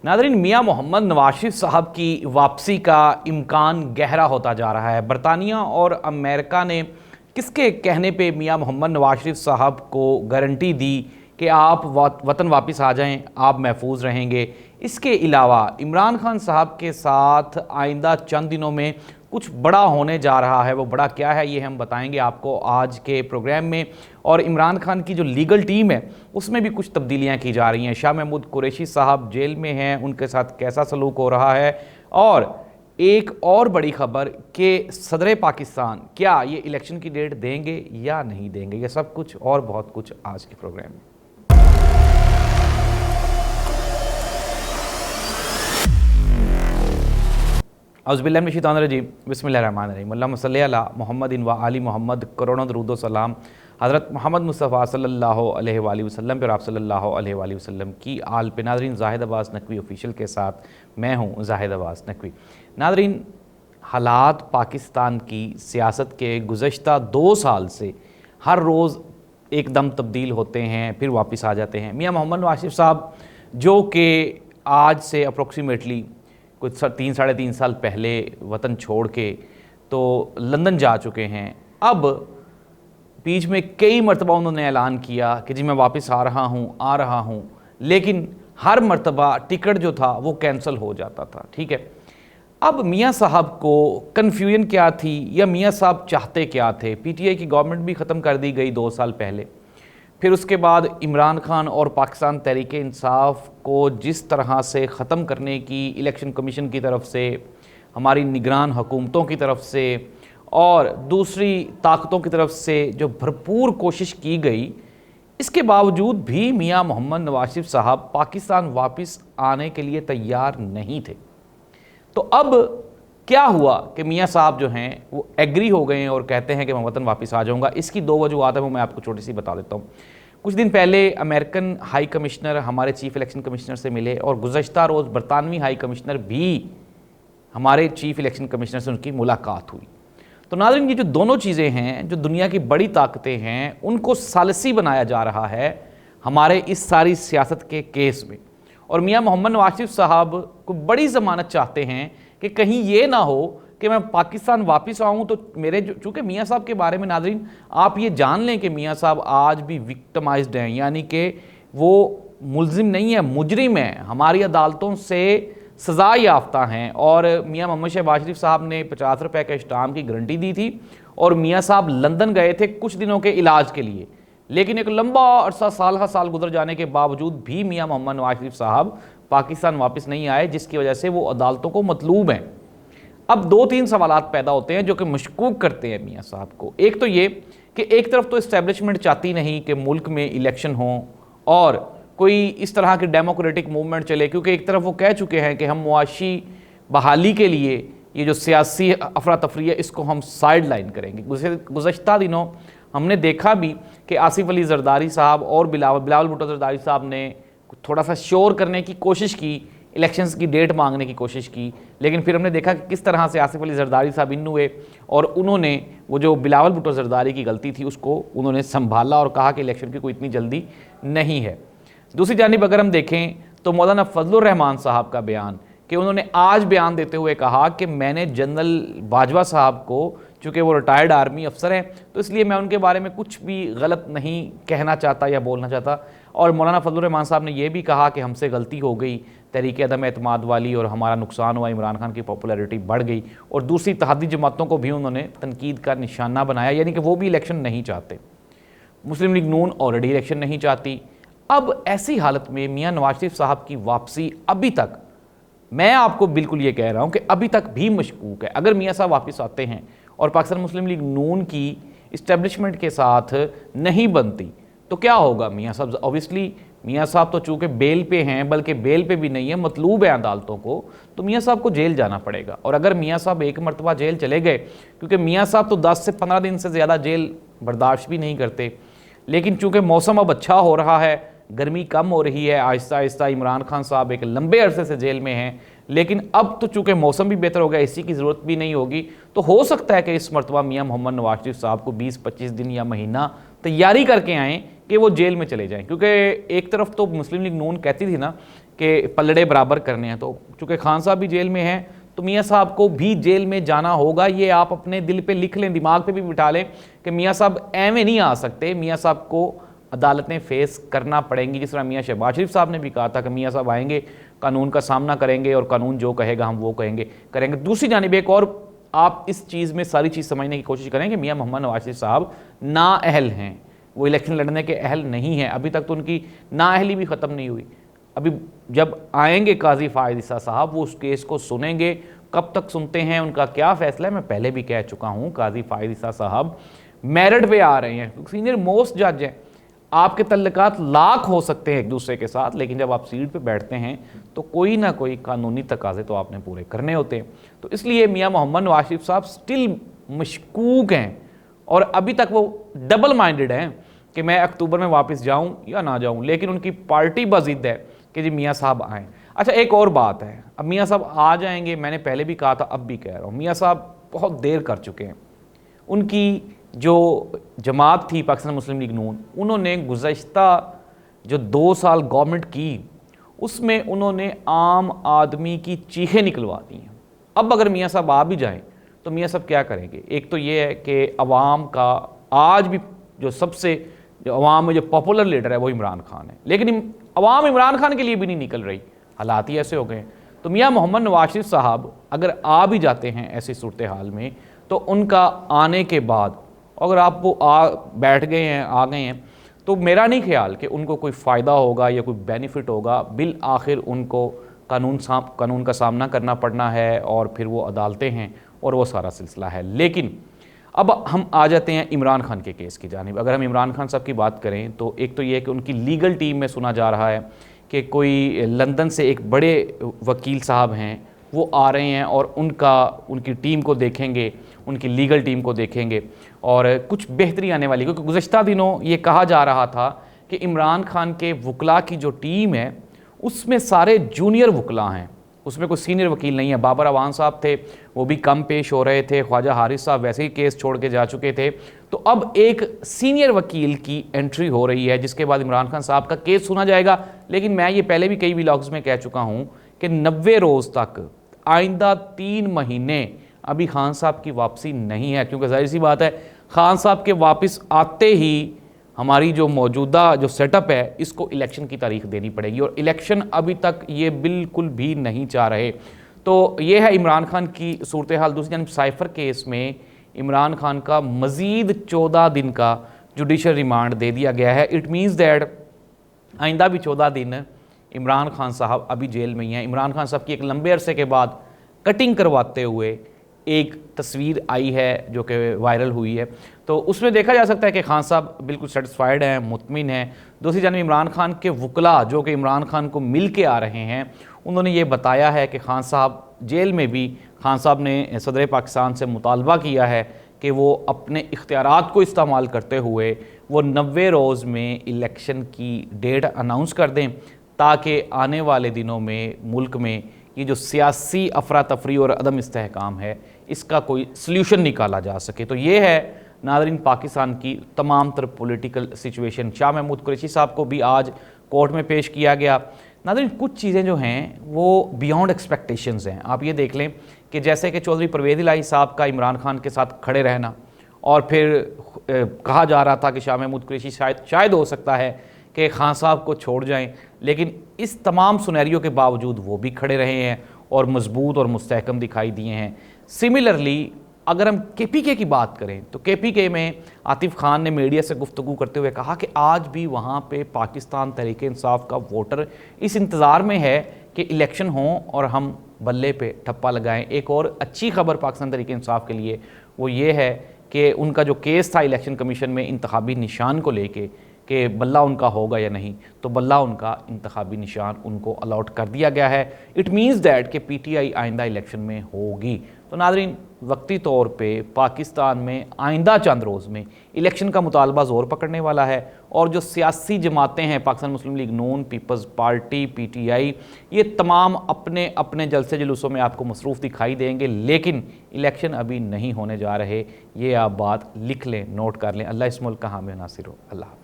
Nadreen, मियां मोहम्मद नवाज शरीफ साहब की वापसी का इम्कान गहरा होता जा रहा है। बरतानिया और अमेरिका ने किसके कहने पे मियां मोहम्मद नवाज शरीफ साहब को गारंटी दी कि आप वतन वापस आ जाएं, आप महफूज रहेंगे। इसके अलावा इमरान खान साहब के साथ आइंदा चंद दिनों में कुछ बड़ा होने जा रहा है। वो बड़ा क्या है ये हम बताएंगे आपको आज के प्रोग्राम में। और इमरान खान की जो लीगल टीम है उसमें भी कुछ तब्दीलियां की जा रही हैं। शाह महमूद कुरैशी साहब जेल में हैं, उनके साथ कैसा सलूक हो रहा है। और एक और बड़ी खबर कि सदर पाकिस्तान क्या ये इलेक्शन की डेट देंगे या नहीं देंगे, ये सब कुछ और बहुत कुछ आज के प्रोग्राम में। औज़ुबिल्लाहिमिनश्शैतानिर्रजीम, बिस्मिल्लाहिर्रहमानिर्रहीम। अल्लाहुम्मा सल्लि अला मुहम्मदिन व आलि मुहम्मद। करोड़ों दरूद व सलाम हज़रत मोहम्मद मुस्तफ़ा सल्लल्लाहु अलैहि वसल्लम पर, आप सल्लल्लाहु अलैहि वसल्लम की आल पे। नादरीन, जाहिद अब्बास नकवी ऑफिशियल के साथ मैं हूँ जाहिद अब्बास नकवी। नादरीन, हालात पाकिस्तान की सियासत के गुज़श्ता 2 साल से हर रोज़ एकदम तब्दील होते हैं, फिर वापस आ जाते हैं। मियां मोहम्मद नवाज शरीफ साहब जो कि आज से अप्रोक्सीमेटली कुछ 3 साढ़े 3 साल पहले वतन छोड़ के तो लंदन जा चुके हैं। अब बीच में कई मरतबा उन्होंने ऐलान किया कि जी मैं वापस आ रहा हूँ, लेकिन हर मरतबा टिकट जो था वो कैंसिल हो जाता था। ठीक है, अब मियां साहब को कन्फ्यूजन क्या थी या मियां साहब चाहते क्या थे? पीटीआई की गवर्नमेंट भी ख़त्म कर दी गई 2 साल पहले। फिर उसके बाद इमरान खान और पाकिस्तान तहरीक इंसाफ को जिस तरह से ख़त्म करने की इलेक्शन कमीशन की तरफ से, हमारी निगरान हुकूमतों की तरफ से और दूसरी ताकतों की तरफ से जो भरपूर कोशिश की गई, इसके बावजूद भी मियां मोहम्मद नवाज शरीफ साहब पाकिस्तान वापस आने के लिए तैयार नहीं थे। तो अब क्या हुआ कि मियां साहब जो हैं वो एग्री हो गए हैं और कहते हैं कि मैं वतन वापस आ जाऊंगा। इसकी 2 वजूहत है, वो मैं आपको छोटी सी बता देता हूँ। कुछ दिन पहले अमेरिकन हाई कमिश्नर हमारे चीफ इलेक्शन कमिश्नर से मिले और गुज़श्ता रोज़ बरतानवी हाई कमिश्नर भी हमारे चीफ इलेक्शन कमिश्नर से उनकी मुलाकात हुई। तो नाज़रीन, ये जो दोनों चीज़ें हैं, जो दुनिया की बड़ी ताकतें हैं, उनको सालसी बनाया जा रहा है हमारे इस सारी सियासत के केस में। और मियां मोहम्मद नवाज शरीफ साहब को बड़ी ज़मानत चाहते हैं कि कहीं ये ना हो कि मैं पाकिस्तान वापस आऊँ तो मेरे चूँकि मियां साहब के बारे में नाज़रीन आप ये जान लें कि मियां साहब आज भी विक्टिमाइज्ड हैं, यानी कि वो मुल्ज़िम नहीं है, मुजरिम है, हमारी अदालतों से सज़ा याफ्ता हैं। और मियां मोहम्मद शहबाज शरीफ साहब ने 50 रुपये के इस्टाम की गारंटी दी थी और मियां साहब लंदन गए थे कुछ दिनों के इलाज के लिए, लेकिन एक लंबा अरसा साल गुजर जाने के बावजूद भी मियां मोहम्मद नवाज शरीफ साहब पाकिस्तान वापस नहीं आए, जिसकी वजह से वो अदालतों को मतलूब हैं। अब 2-3 सवालात पैदा होते हैं जो कि मशकूक करते हैं मियां साहब को। एक तो ये कि एक तरफ तो इस्टेब्लिशमेंट चाहती नहीं कि मुल्क में इलेक्शन हो और कोई इस तरह की डेमोक्रेटिक मूवमेंट चले, क्योंकि एक तरफ वो कह चुके हैं कि हम मुआशी बहाली के लिए ये जो सियासी अफरा तफरी है इसको हम साइड लाइन करेंगे। गुज़श्ता दिनों हमने देखा भी कि आसिफ अली जरदारी साहब और बिलावल भुट्टो जरदारी साहब ने थोड़ा सा शोर करने की कोशिश की, इलेक्शंस की डेट मांगने की कोशिश की, लेकिन फिर हमने देखा कि किस तरह से आसिफ अली जरदारी साहब इन हुए और उन्होंने वो जो बिलावल भुट्टो जरदारी की गलती थी उसको उन्होंने संभाला और कहा कि इलेक्शन की कोई इतनी जल्दी नहीं है। दूसरी जानिब अगर हम देखें तो मौलाना फजलुर रहमान साहब का बयान कि उन्होंने आज बयान देते हुए कहा कि मैंने जनरल बाजवा साहब को, चूँकि वो रिटायर्ड आर्मी अफसर हैं तो इसलिए मैं उनके बारे में कुछ भी गलत नहीं कहना चाहता या बोलना चाहता। और मौलाना फजलुर रहमान साहब ने यह भी कहा कि हमसे गलती हो गई, तहरीक अदम एतमाद वाली, और हमारा नुकसान हुआ, इमरान खान की पॉपुलैरिटी बढ़ गई। और दूसरी तहादी जमातों को भी उन्होंने तनकीद का निशाना बनाया, यानी कि वो भी इलेक्शन नहीं चाहते। मुस्लिम लीग नून ऑलरेडी इलेक्शन नहीं चाहती। अब ऐसी हालत में मियां नवाज शरीफ साहब की वापसी अभी तक, मैं आपको बिल्कुल ये कह रहा हूँ कि अभी तक भी मशकूक है। अगर मियां साहब वापस आते हैं और पाकिस्तान मुस्लिम लीग नून की इस्टेब्लिशमेंट के साथ नहीं बनती तो क्या होगा? मियां साहब ऑब्वियसली, मियां साहब तो चूँकि बेल पे हैं, बल्कि बेल पे भी नहीं है, मतलूब है अदालतों को, तो मियां साहब को जेल जाना पड़ेगा। और अगर मियां साहब एक मरतबा जेल चले गए, क्योंकि मियां साहब तो 10 से 15 दिन से ज़्यादा जेल बर्दाश्त भी नहीं करते, लेकिन चूँकि मौसम अब अच्छा हो रहा है, गर्मी कम हो रही है, आहिस्ता आहिस्ता इमरान खान साहब एक लंबे अरसे से जेल में हैं, लेकिन अब तो चूँकि मौसम भी बेहतर हो गया, इसी की ज़रूरत भी नहीं होगी, तो हो सकता है कि इस मरतबा मियां मोहम्मद नवाज शरीफ साहब को 20-25 दिन या महीना तैयारी करके आएँ कि वो जेल में चले जाएं। क्योंकि एक तरफ तो मुस्लिम लीग नून कहती थी ना कि पलड़े बराबर करने हैं। तो चूँकि खान साहब भी जेल में हैं तो मियाँ साहब को भी जेल में जाना होगा। ये आप अपने दिल पे लिख लें, दिमाग पे भी बिठा लें कि मियाँ साहब एवं नहीं आ सकते, मियाँ साहब को अदालतें फेस करना पड़ेंगी। जिस तरह मियाँ शहबाज शरीफ साहब ने भी कहा था कि मियाँ साहब आएंगे, कानून का सामना करेंगे और कानून जो कहेगा हम वो करेंगे। दूसरी जानिब एक और आप इस चीज़ में सारी चीज़ समझने की कोशिश करें कि मियाँ मोहम्मद नवाज शरीफ साहब नाअहल हैं, वो इलेक्शन लड़ने के अहल नहीं हैं। अभी तक तो उनकी नाअहली भी ख़त्म नहीं हुई। अभी जब आएंगे काजी फ़ायद ईसा साहब, वो उस केस को सुनेंगे। कब तक सुनते हैं, उनका क्या फ़ैसला है, मैं पहले भी कह चुका हूँ। काजी फ़ायद ईसा साहब मेरिट पे आ रहे हैं, सीनियर मोस्ट जज हैं। आपके तल्लुकात लाख हो सकते हैं एक दूसरे के साथ, लेकिन जब आप सीट पे बैठते हैं तो कोई ना कोई कानूनी तकाजे तो आपने पूरे करने होते हैं। तो इसलिए मियाँ मोहम्मद नवाज शरीफ साहब स्टिल मशकूक हैं और अभी तक वो डबल माइंडेड हैं कि मैं अक्टूबर में वापस जाऊं या ना जाऊं। लेकिन उनकी पार्टी बज़िद है कि जी मियाँ साहब आएँ। अच्छा, एक और बात है, अब मियाँ साहब आ जाएंगे, मैंने पहले भी कहा था, अब भी कह रहा हूँ, मियाँ साहब बहुत देर कर चुके हैं। उनकी जो जमात थी पाकिस्तान मुस्लिम लीग नून, उन्होंने गुज़श्ता जो 2 साल गवर्नमेंट की, उसमें उन्होंने आम आदमी की चीखें निकलवा दी हैं। अब अगर मियाँ साहब आ भी जाएं तो मियाँ साहब क्या करेंगे? एक तो ये है कि अवाम का आज भी जो अवाम में जो पॉपुलर लीडर है वो इमरान खान है, लेकिन अवाम इमरान खान के लिए भी नहीं निकल रही, हालात ही ऐसे हो गए हैं। तो मियाँ मोहम्मद नवाज शरीफ साहब अगर आ भी जाते हैं ऐसी सूरत हाल में, तो उनका आने के बाद अगर आप वो बैठ गए हैं, आ गए हैं, तो मेरा नहीं ख्याल कि उनको कोई फ़ायदा होगा या कोई बेनिफिट होगा। बिल आखिर उनको कानून का सामना करना पड़ना है और फिर वो अदालतें हैं और वो सारा सिलसिला है। लेकिन अब हम आ जाते हैं इमरान खान के केस की जानिब। अगर हम इमरान खान साहब की बात करें तो एक तो ये है कि उनकी लीगल टीम में सुना जा रहा है कि कोई लंदन से एक बड़े वकील साहब हैं, वो आ रहे हैं और उनकी टीम को देखेंगे, उनकी लीगल टीम को देखेंगे और कुछ बेहतरी आने वाली। क्योंकि गुज़श्ता दिनों ये कहा जा रहा था कि इमरान खान के वकला की जो टीम है उसमें सारे जूनियर वकला हैं, उसमें कोई सीनियर वकील नहीं है। बाबर अवान साहब थे, वो भी कम पेश हो रहे थे, ख्वाजा हारिस साहब वैसे ही केस छोड़ के जा चुके थे। तो अब एक सीनियर वकील की एंट्री हो रही है जिसके बाद इमरान खान साहब का केस सुना जाएगा। लेकिन मैं ये पहले भी कई व्लॉग्स में कह चुका हूँ कि 90 रोज़ तक, आइंदा 3 महीने अभी खान साहब की वापसी नहीं है। क्योंकि जाहिर सी बात है, खान साहब के वापस आते ही हमारी जो मौजूदा जो सेटअप है इसको इलेक्शन की तारीख देनी पड़ेगी और इलेक्शन अभी तक ये बिल्कुल भी नहीं चाह रहे। तो ये है इमरान खान की सूरत हाल। दूसरी जानब साइफर केस में इमरान खान का मज़ीद 14 दिन का जुडिशल रिमांड दे दिया गया है। इट मीन्स दैट आइंदा भी 14 दिन इमरान खान साहब अभी जेल में ही हैं। इमरान खान साहब की एक लंबे अरसे के बाद कटिंग करवाते हुए एक तस्वीर आई है जो कि वायरल हुई है, तो उसमें देखा जा सकता है कि खान साहब बिल्कुल सेटिस्फाइड हैं, मुतमिन हैं। दूसरी जानब इमरान खान के वकला जो कि इमरान खान को मिल के आ रहे हैं, उन्होंने ये बताया है कि खान साहब जेल में भी, खान साहब ने सदर पाकिस्तान से मुतालबा किया है कि वो अपने इख्तियारात को इस्तेमाल करते हुए वो 90 रोज़ में इलेक्शन की डेट अनाउंस कर दें ताकि आने वाले दिनों में मुल्क में ये जो सियासी अफरा तफरी और अदम इस्तेहकाम है इसका कोई सल्यूशन निकाला जा सके। तो ये है नाज़रीन पाकिस्तान की तमाम तर पॉलिटिकल सिचुएशन। शाह महमूद कुरैशी साहब को भी आज कोर्ट में पेश किया गया। नाज़रीन कुछ चीज़ें जो हैं वो बियॉन्ड एक्सपेक्टेशंस हैं। आप ये देख लें कि जैसे कि चौधरी परवेज़ इलाही साहब का इमरान खान के साथ खड़े रहना, और फिर कहा जा रहा था कि शाह महमूद कुरैशी शायद हो सकता है कि खान साहब को छोड़ जाएं, लेकिन इस तमाम सुनहरियों के बावजूद वो भी खड़े रहे हैं और मजबूत और मुस्तहकम दिखाई दिए हैं। सिमिलरली अगर हम KPK की बात करें तो KPK में आतिफ खान ने मीडिया से गुफ्तगू करते हुए कहा कि आज भी वहाँ पे पाकिस्तान तहरीक इंसाफ का वोटर इस इंतज़ार में है कि इलेक्शन हो और हम बल्ले पे ठप्पा लगाएं। एक और अच्छी खबर पाकिस्तान तहरीक इंसाफ के लिए वो ये है कि उनका जो केस था इलेक्शन कमीशन में इंतखाबी निशान को लेके कि बल्ला उनका होगा या नहीं, तो बल्ला उनका इंतखाबी निशान उनको अलॉट कर दिया गया है। इट मीन्स दैट कि PTI आइंदा इलेक्शन में होगी। तो नाज़रीन वक्ती तौर पे पाकिस्तान में आइंदा चंद रोज़ में इलेक्शन का मुतालबा ज़ोर पकड़ने वाला है और जो सियासी जमातें हैं पाकिस्तान मुस्लिम लीग नून, पीपल्स पार्टी, PTI, ये तमाम अपने अपने जलसे जुलूसों में आपको मसरूफ़ दिखाई देंगे, लेकिन इलेक्शन अभी नहीं होने जा रहे। ये आप बात लिख लें, नोट कर लें। अल्लाह इस मुल्क का हामी नासिर हो। अल्लाह।